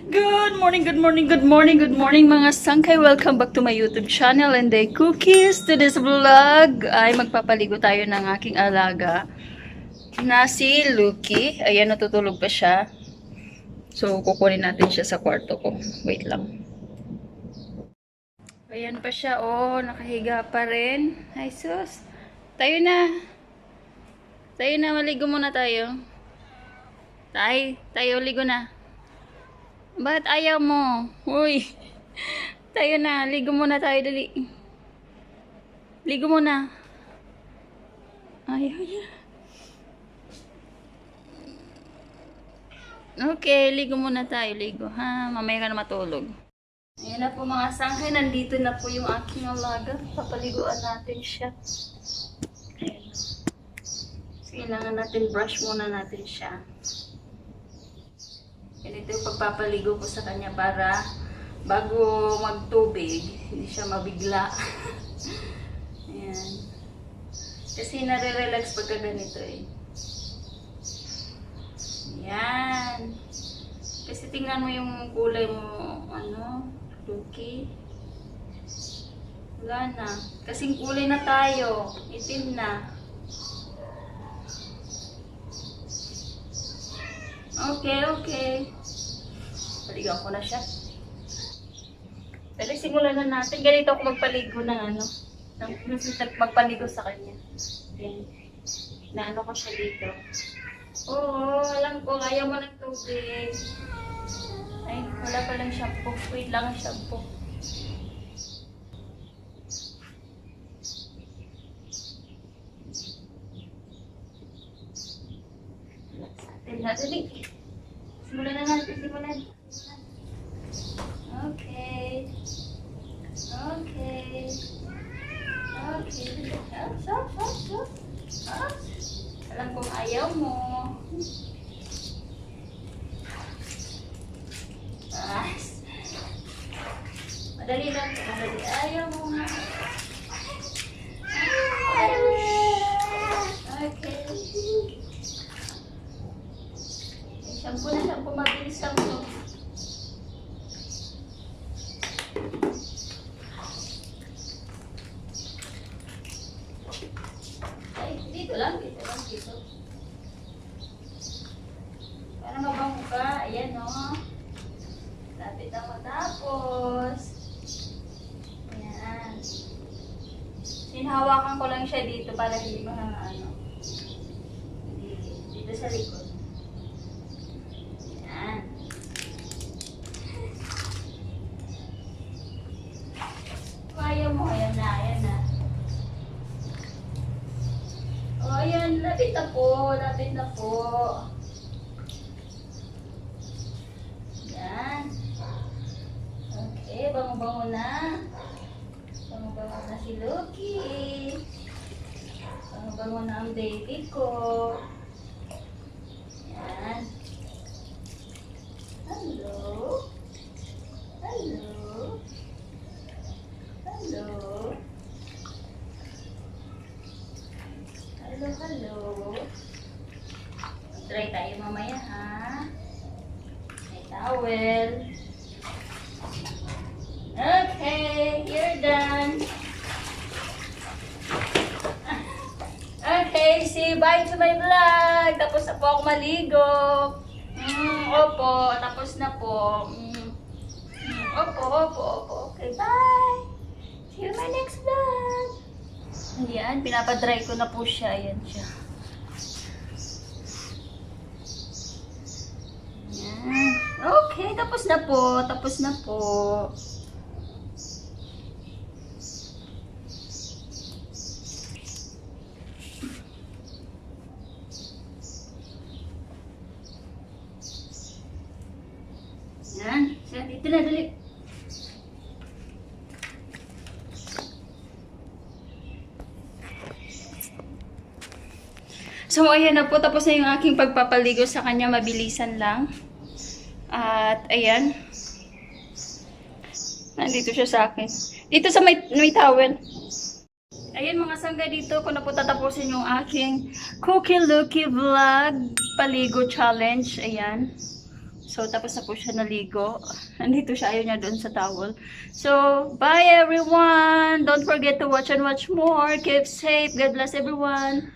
Good morning, good morning, good morning, good morning mga sangkay. Welcome back to my YouTube channel and day cookies. Today's vlog ay magpapaligo tayo ng aking alaga na si Lucky. Ayan, natutulog pa siya. So, kukunin natin siya sa kwarto ko. Wait lang. Ayan pa siya. Oh, nakahiga pa rin. Ay, sus. Tayo na. Tayo na, maligo muna tayo. Tayo, ligo na. Bakit ayaw mo? Uy. Tayo na. Ligo muna tayo. Dali. Ligo muna. Ayaw niya. Okay. Ligo muna tayo. Ligo. Ha? Mamaya ka na matulog. Ayan na po mga sangkay. Nandito na po yung aking alaga. Papaliguan natin siya. Ayan. So, kailangan natin brush muna natin siya. Ganito yung pagpapaligo ko sa kanya para bago magtubig, hindi siya mabigla. Ayan. Kasi nare-relax pagka ganito eh. Ayan. Kasi tingnan mo yung kulay mo, Lucky. Wala na. Kasing kulay na tayo. Itim na. Okay. Paligaw ko na siya. Pero simulan na natin. Ganito ako magpaligo ng magpaligo sa kanya. Yan. Naano ko siya dito. Oo, alam ko. Ayaw mo ng tubig. Ay, wala pa lang shampoo. Wait lang ang shampoo. Dali. Simulan na natin. Okay. Stop. Alam kong ayaw mo. Madali lang. Ayaw mo nga. Okay. Shampoo, mabilis lang to. Ay, dito lang. Para mabango ka. Ayan, no? Lapit na matapos. Ayan. Sinahawakan ko lang siya dito para hindi dito sa likod. Ayaw mo, ayan na. O, ayan, lapit na po. Ayan. Okay, bango-bango na. Bango-bango na si Lucky. Bango-bango na ang baby ko. Ayan. Hello. Try tayo mamaya, ha? May towel. Okay, you're done. Okay, say bye to my vlog. Tapos na po ako maligo. Opo, tapos na po. Opo. Okay, bye. See you in my next vlog. Ayan, pinapadry ko na po siya. Ayan siya. Ayan. Okay, tapos na po. Ayan. Dito na, dali. So, ayan na po. Tapos na yung aking pagpapaligo sa kanya. Mabilisan lang. At, ayan. Nandito siya sa akin. Dito sa may towel. Ayan mga sangga, dito ko na po tatapusin yung aking Cookie Lucky Vlog Paligo Challenge. Ayan. So, tapos na po siya naligo. Nandito siya, ayaw niya doon sa towel. So, bye everyone! Don't forget to watch and watch more. Keep safe. God bless everyone.